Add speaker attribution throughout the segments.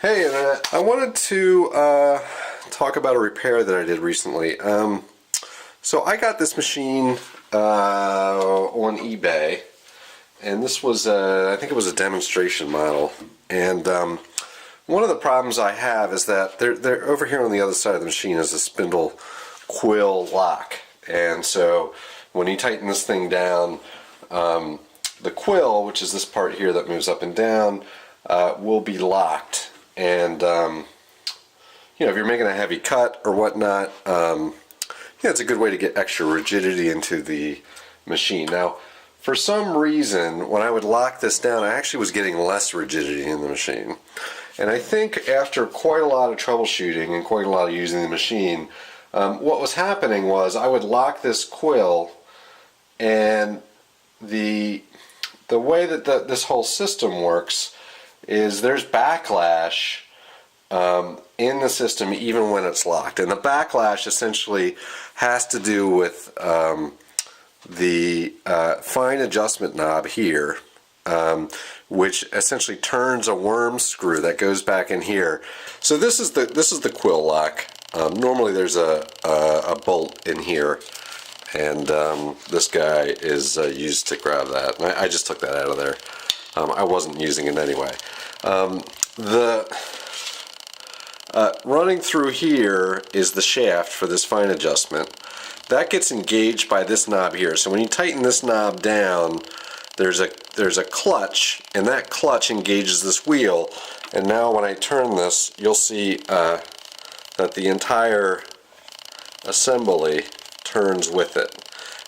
Speaker 1: Hey Internet, I wanted to talk about a repair that I did recently. So I got this machine on eBay, and this was I think it was a demonstration model. And one of the problems I have is that they're over here on the other side of the machine is a spindle quill lock, and so when you tighten this thing down, the quill, which is this part here that moves up and down, will be locked. And you know, if you're making a heavy cut or whatnot, yeah, it's a good way to get extra rigidity into the machine. Now, for some reason, when I would lock this down, I actually was getting less rigidity in the machine. And I think after quite a lot of troubleshooting and quite a lot of using the machine, what was happening was I would lock this quill, and the way that this whole system works is there's backlash in the system even when it's locked. And the backlash essentially has to do with the fine adjustment knob here, which essentially turns a worm screw that goes back in here. So this is the quill lock. Normally there's a bolt in here, and this guy is used to grab that. And I just took that out of there. I wasn't using it anyway. Running through here is the shaft for this fine adjustment. That gets engaged by this knob here. So when you tighten this knob down, there's a clutch, and that clutch engages this wheel. And now when I turn this, you'll see that the entire assembly turns with it.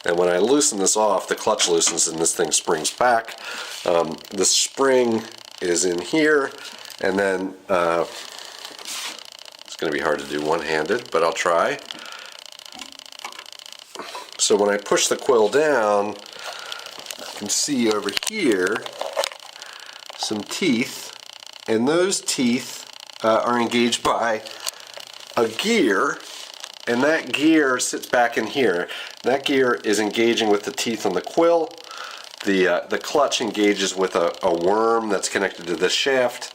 Speaker 1: And when I loosen this off, the clutch loosens and this thing springs back. The spring is in here, and then it's going to be hard to do one-handed, but I'll try. So when I push the quill down, you can see over here some teeth, and those teeth are engaged by a gear, and that gear sits back in here. That gear is engaging with the teeth on the quill. The clutch engages with a worm that's connected to this shaft,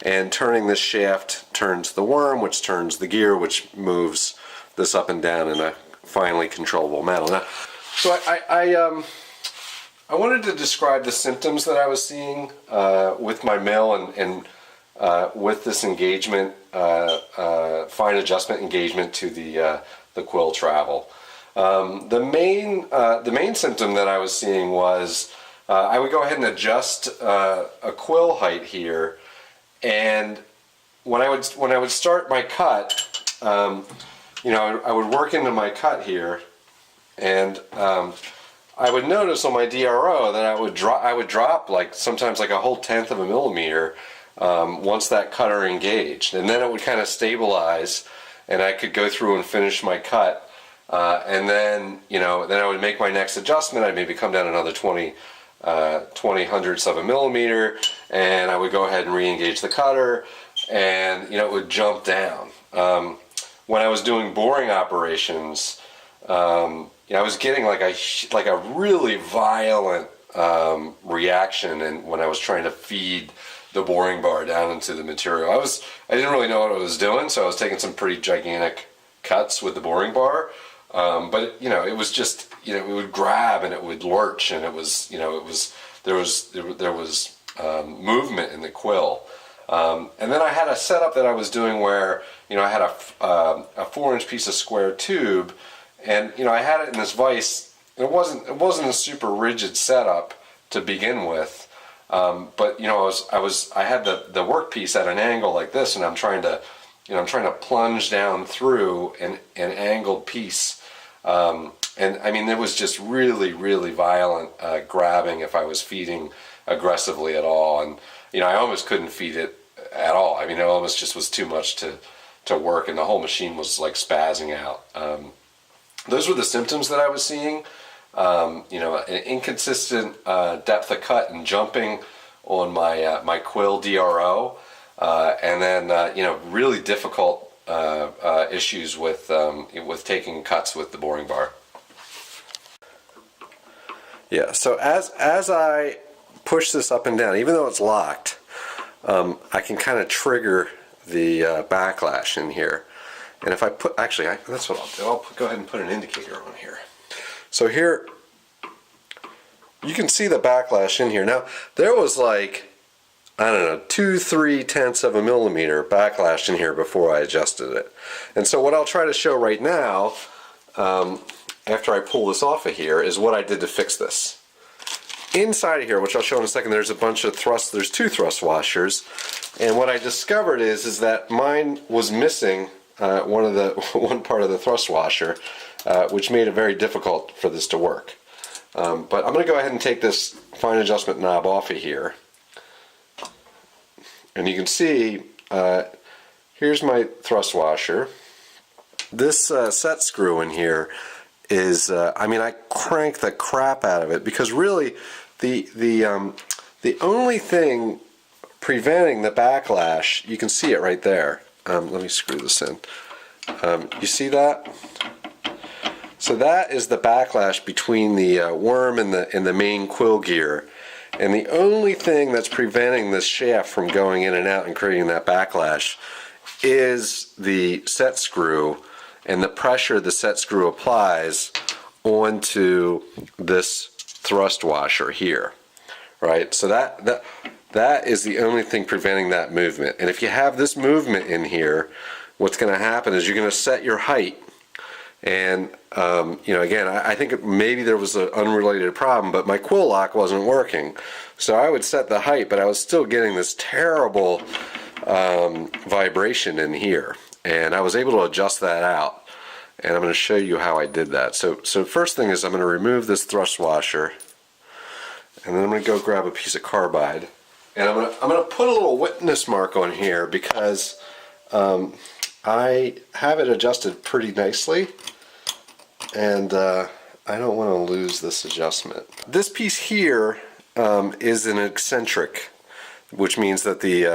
Speaker 1: and turning this shaft turns the worm, which turns the gear, which moves this up and down in a finely controllable manner. Now, so I wanted to describe the symptoms that I was seeing with my mill and with this engagement, fine adjustment engagement to the quill travel. The main symptom that I was seeing was I would go ahead and adjust a quill height here, and when I would start my cut, you know, I would work into my cut here, and I would notice on my DRO that I would drop like sometimes like a whole tenth of a millimeter once that cutter engaged, and then it would kind of stabilize, and I could go through and finish my cut. And then, you know, then I would make my next adjustment. I'd maybe come down another 20 hundredths of a millimeter, and I would go ahead and re-engage the cutter, and, you know, it would jump down. When I was doing boring operations, you know, I was getting like a really violent reaction, and when I was trying to feed the boring bar down into the material, I didn't really know what I was doing, so I was taking some pretty gigantic cuts with the boring bar. But you know, it was just, you know, it would grab and it would lurch, and it was, you know, there was movement in the quill. And then I had a setup that I was doing where, you know, I had a 4-inch piece of square tube, and you know, I had it in this vise. It wasn't a super rigid setup to begin with, but you know, I had the workpiece at an angle like this, and I'm trying to plunge down through an angled piece. And I mean, there was just really, really violent grabbing if I was feeding aggressively at all. And, you know, I almost couldn't feed it at all. I mean, it almost just was too much to work, and the whole machine was like spazzing out. Those were the symptoms that I was seeing. You know, an inconsistent depth of cut and jumping on my quill DRO. And then, you know, really difficult issues with taking cuts with the boring bar. Yeah, so as I push this up and down, even though it's locked, I can kind of trigger the backlash in here. And if I put, actually, that's what I'll do. I'll go ahead and put an indicator on here. So here, you can see the backlash in here. Now, there was like, I don't know, 2/3 of a millimeter backlash in here before I adjusted it. And so what I'll try to show right now, after I pull this off of here, is what I did to fix this. Inside of here, which I'll show in a second, there's a bunch of there's 2 thrust washers. And what I discovered is that mine was missing one part of the thrust washer, which made it very difficult for this to work. But I'm going to go ahead and take this fine adjustment knob off of here. And you can see, here's my thrust washer. This set screw in here is, I mean, I crank the crap out of it, because really the only thing preventing the backlash, you can see it right there. Let me screw this in. You see that? So that is the backlash between the worm and the main quill gear. And the only thing that's preventing this shaft from going in and out and creating that backlash is the set screw and the pressure the set screw applies onto this thrust washer here, right? So that is the only thing preventing that movement. And if you have this movement in here, what's going to happen is you're going to set your height. And you know, again, I think maybe there was an unrelated problem, but my quill lock wasn't working. So I would set the height, but I was still getting this terrible vibration in here. And I was able to adjust that out. And I'm going to show you how I did that. So first thing is I'm going to remove this thrust washer, and then I'm going to go grab a piece of carbide, and I'm going to put a little witness mark on here because I have it adjusted pretty nicely, and I don't want to lose this adjustment. This piece here is an eccentric, which means that the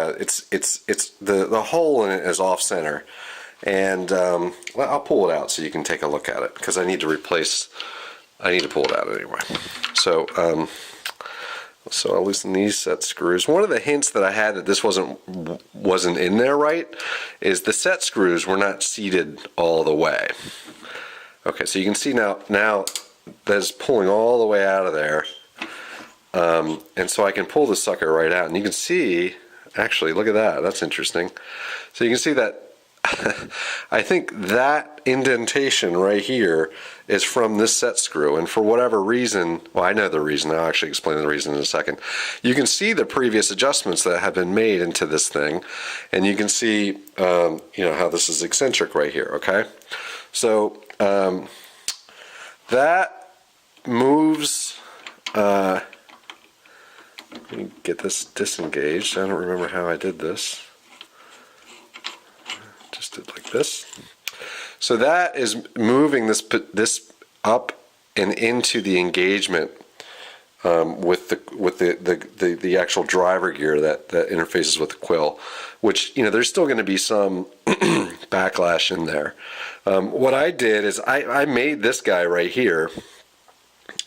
Speaker 1: hole in it is off center. And well, I'll pull it out so you can take a look at it, because I need to pull it out anyway. So I'll loosen these set screws. One of the hints that I had that this wasn't in there right is the set screws were not seated all the way. Okay, so you can see now that's pulling all the way out of there, and so I can pull the sucker right out, and you can see, actually, look at that. That's interesting. So you can see that. I think that indentation right here is from this set screw, and for whatever reason, well, I know the reason, I'll actually explain the reason in a second. You can see the previous adjustments that have been made into this thing, and you can see you know, how this is eccentric right here, okay? So that moves, let me get this disengaged. I don't remember how I did this. Just did like this. So that is moving this up and into the engagement with the actual driver gear that interfaces with the quill, which, you know, there's still going to be some backlash in there. What I did is I made this guy right here,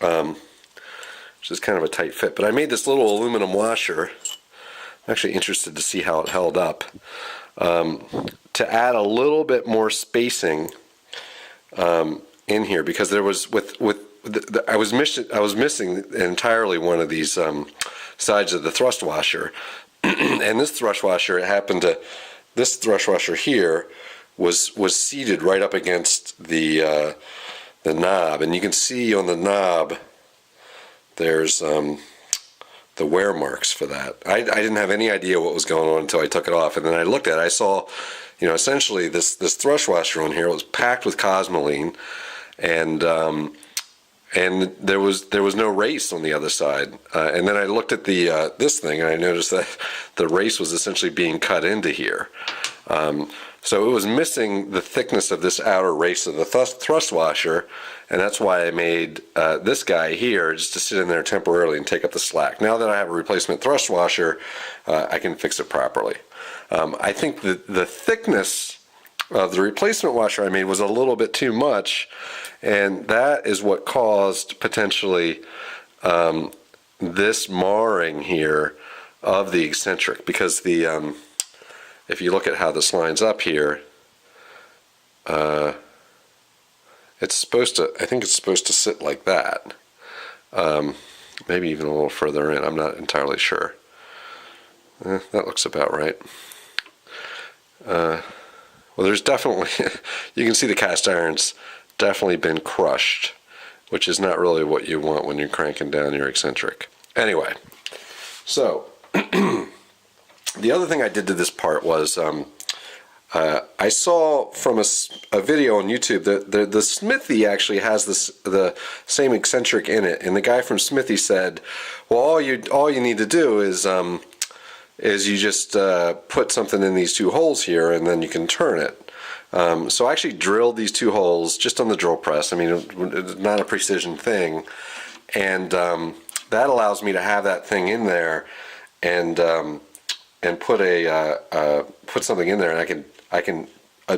Speaker 1: which is kind of a tight fit, but I made this little aluminum washer. I'm actually interested to see how it held up. To add a little bit more spacing in here, because there was I was missing entirely one of these sides of the thrust washer, and this thrust washer, this thrust washer here was seated right up against the knob, and you can see on the knob there's the wear marks for that. I didn't have any idea what was going on until I took it off, and then I looked at it. I saw, you know, essentially this thrust washer on here was packed with cosmoline, and there was no race on the other side. And then I looked at the this thing, and I noticed that the race was essentially being cut into here. So it was missing the thickness of this outer race of the thrust washer, and that's why I made this guy here just to sit in there temporarily and take up the slack. Now that I have a replacement thrust washer, I can fix it properly. I think the thickness of the replacement washer I made was a little bit too much, and that is what caused potentially this marring here of the eccentric, because the if you look at how this lines up here, it's supposed to, I think it's supposed to sit like that. Maybe even a little further in, I'm not entirely sure. That looks about right. Well, there's definitely, you can see the cast iron's definitely been crushed, which is not really what you want when you're cranking down your eccentric. Anyway, so the other thing I did to this part was I saw from a video on YouTube that the Smithy actually has the same eccentric in it, and the guy from Smithy said, well, all you need to do is you just put something in these two holes here, and then you can turn it. So I actually drilled these two holes just on the drill press. I mean, it's not a precision thing, and that allows me to have that thing in there, and put something in there, and I can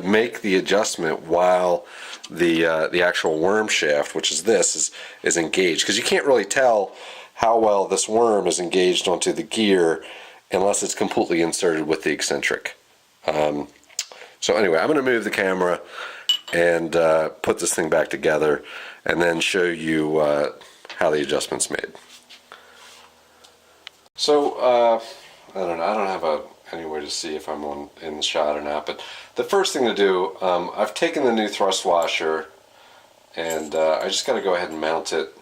Speaker 1: make the adjustment while the actual worm shaft, which is this, is engaged, because you can't really tell how well this worm is engaged onto the gear unless it's completely inserted with the eccentric. So anyway, I'm going to move the camera and put this thing back together, and then show you how the adjustment's made. So I don't know. I don't have any way to see if I'm in the shot or not. But the first thing to do, I've taken the new thrust washer, and I just got to go ahead and mount it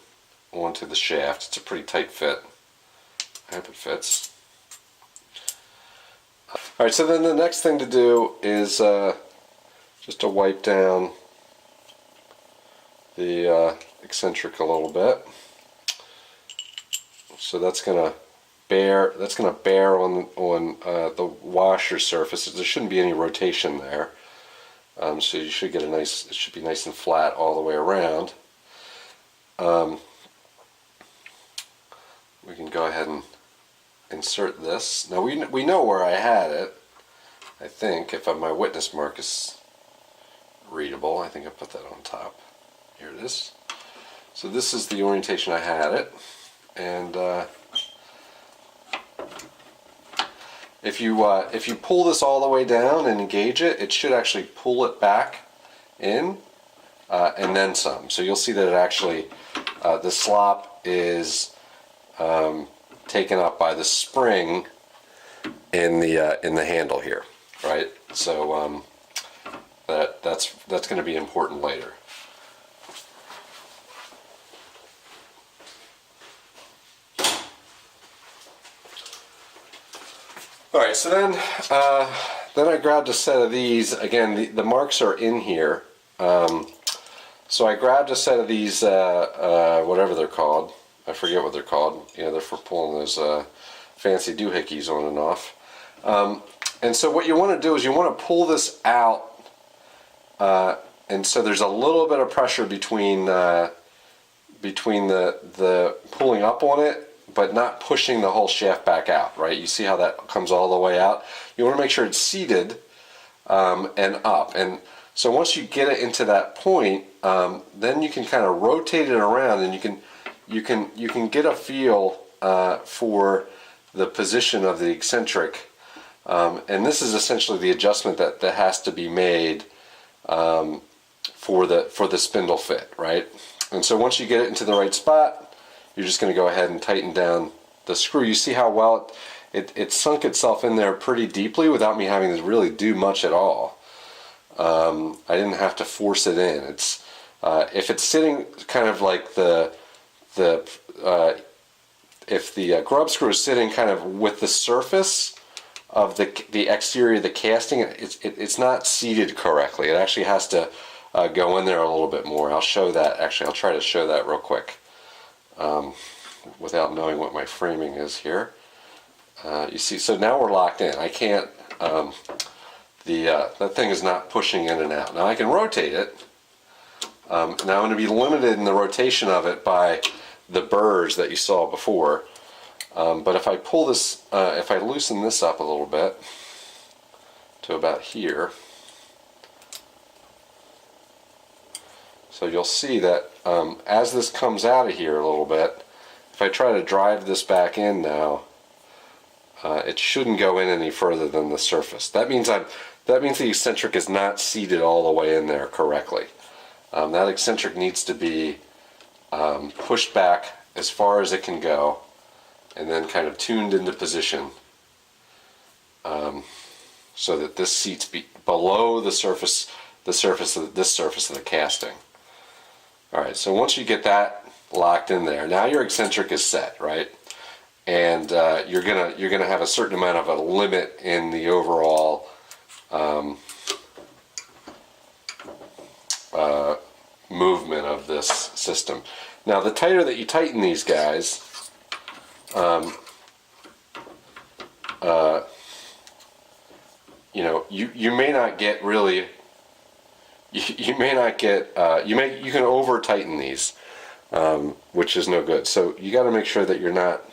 Speaker 1: onto the shaft. It's a pretty tight fit. I hope it fits. Alright, so then the next thing to do is just to wipe down the eccentric a little bit. So that's gonna bear on the washer surface. There shouldn't be any rotation there. So you should get it should be nice and flat all the way around. We can go ahead and insert this. Now we know where I had it. I think if my witness mark is readable, I think I put that on top. Here it is. So this is the orientation I had it, and if you pull this all the way down and engage it, it should actually pull it back in, and then some. So you'll see that it actually the slop is taken up by the spring in the handle here, right? So that's going to be important later. All right, so then I grabbed a set of these. Again, the marks are in here. So I grabbed a set of these, whatever they're called. I forget what they're called. You know, they're for pulling those fancy doohickeys on and off. And so what you want to do is you want to pull this out, and so there's a little bit of pressure between the pulling up on it, but not pushing the whole shaft back out, right? You see how that comes all the way out? You want to make sure it's seated and up. And so once you get it into that point, then you can kind of rotate it around, and you can get a feel for the position of the eccentric. And this is essentially the adjustment that has to be made for the spindle fit, right? And so once you get it into the right spot, you're just going to go ahead and tighten down the screw. You see how well it sunk itself in there pretty deeply without me having to really do much at all. I didn't have to force it in. It's if it's sitting kind of like if the grub screw is sitting kind of with the surface of the exterior of the casting, it's not seated correctly. It actually has to go in there a little bit more. I'll show that. Actually, I'll try to show that real quick without knowing what my framing is here. You see, so now we're locked in. I can't. That thing is not pushing in and out. Now I can rotate it. Now I'm going to be limited in the rotation of it by the burrs that you saw before. But if I pull this, if I loosen this up a little bit to about here, so you'll see that as this comes out of here a little bit, if I try to drive this back in now, it shouldn't go in any further than the surface. That means the eccentric is not seated all the way in there correctly. That eccentric needs to be pushed back as far as it can go, and then kind of tuned into position so that this seats below the surface of the casting. All right, so once you get that locked in there, now your eccentric is set, right? And you're gonna have a certain amount of a limit in the overall movement of this system. Now, the tighter that you tighten these guys, you know, you may not get really, you can over tighten these, which is no good. So you got to make sure that you're not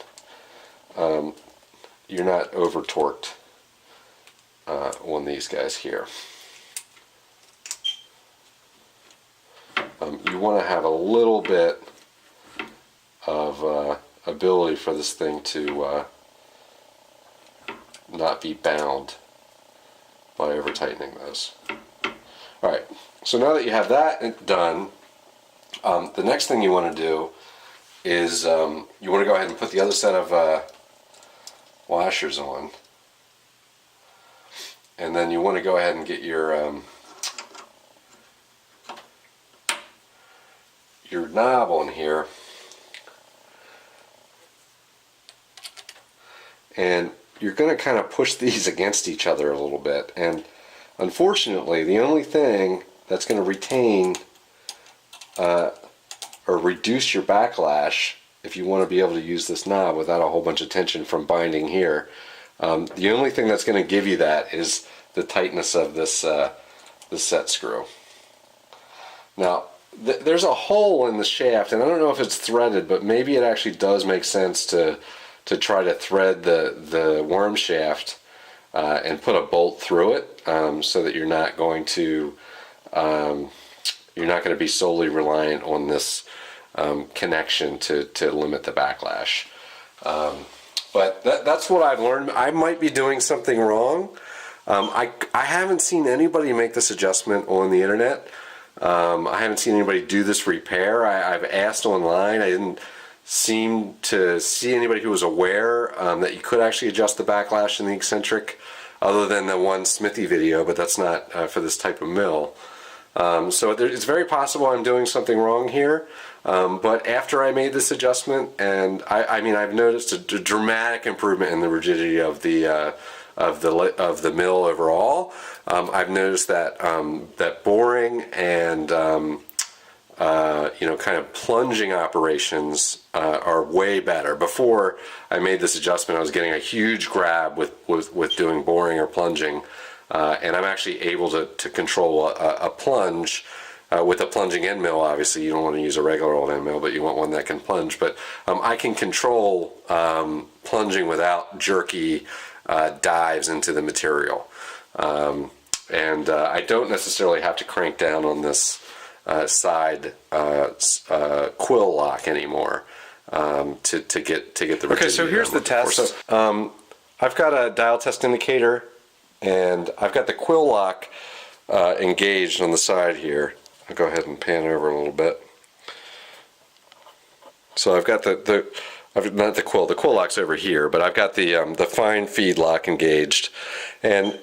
Speaker 1: over torqued on these guys here. You want to have a little bit of ability for this thing to not be bound by over tightening those. Alright, so now that you have that done, the next thing you want to do is you want to go ahead and put the other set of washers on, and then you want to go ahead and get your knob on here, and you're going to kind of push these against each other a little bit. And unfortunately, the only thing that's going to retain or reduce your backlash, if you want to be able to use this knob without a whole bunch of tension from binding here, the only thing that's going to give you that is the tightness of this set screw. Now, there's a hole in the shaft, and I don't know if it's threaded, but maybe it actually does make sense to try to thread the worm shaft and put a bolt through it, so that you're not going to be solely reliant on this connection to limit the backlash. But that's what I've learned. I might be doing something wrong. I haven't seen anybody make this adjustment on the internet. I haven't seen anybody do this repair. I've asked online. I didn't seem to see anybody who was aware that you could actually adjust the backlash in the eccentric, other than the one Smithy video, but that's not for this type of mill. So it's very possible I'm doing something wrong here, but after I made this adjustment, and I mean, I've noticed a dramatic improvement in the rigidity of the mill overall. I've noticed that that boring and kind of plunging operations are way better. Before I made this adjustment, I was getting a huge grab with doing boring or plunging, and I'm actually able to control a plunge with a plunging end mill. Obviously, you don't want to use a regular old end mill, but you want one that can plunge. But I can control plunging without jerky dives into the material, and I don't necessarily have to crank down on this side quill lock anymore to get the rigidity. Okay, so here's the test. So, I've got a dial test indicator, and I've got the quill lock engaged on the side here. I'll go ahead and pan over a little bit. So I've got not the quill lock's over here, but I've got the fine feed lock engaged. And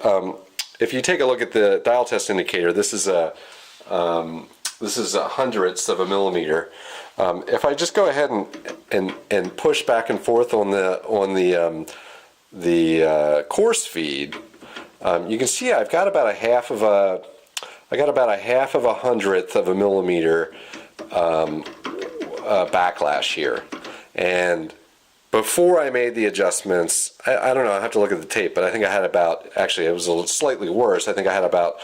Speaker 1: if you take a look at the dial test indicator, this is a hundredths of a millimeter. If I just go ahead and push back and forth on the coarse feed, you can see I've got about a half of a hundredth of a millimeter backlash here. And before I made the adjustments, I don't know, I have to look at the tape, but I think I had about, actually it was slightly worse, I think I had about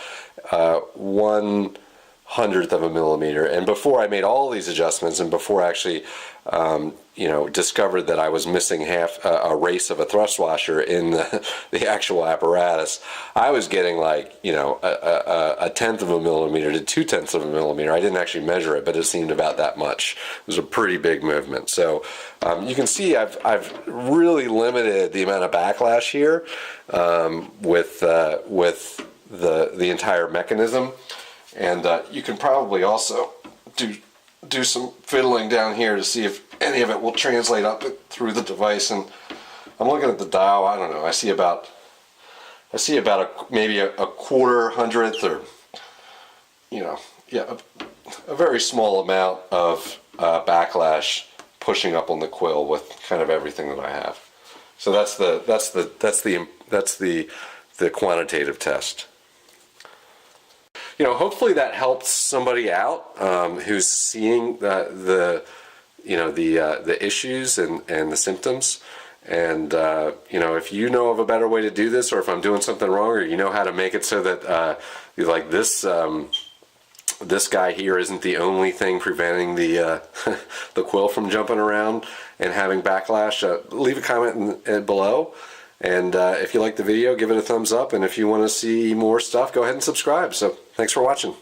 Speaker 1: 1/100 hundredth of a millimeter. And before I made all these adjustments, and before I actually you know, discovered that I was missing half a race of a thrust washer in the actual apparatus, I was getting like, you know, a tenth of a millimeter to 2/10 of a millimeter. I didn't actually measure it, but it seemed about that much. It was a pretty big movement. So you can see I've really limited the amount of backlash here with the entire mechanism. And you can probably also do some fiddling down here to see if any of it will translate up through the device. And I'm looking at the dial. I don't know. I see about maybe a quarter hundredth, or, you know, yeah, a very small amount of backlash pushing up on the quill with kind of everything that I have. So that's the quantitative test. You know, hopefully that helps somebody out who's seeing the issues and the symptoms. And you know, if you know of a better way to do this, or if I'm doing something wrong, or you know how to make it so that like this this guy here isn't the only thing preventing the the quill from jumping around and having backlash, leave a comment below. And if you like the video, give it a thumbs up. And if you want to see more stuff, go ahead and subscribe. So thanks for watching.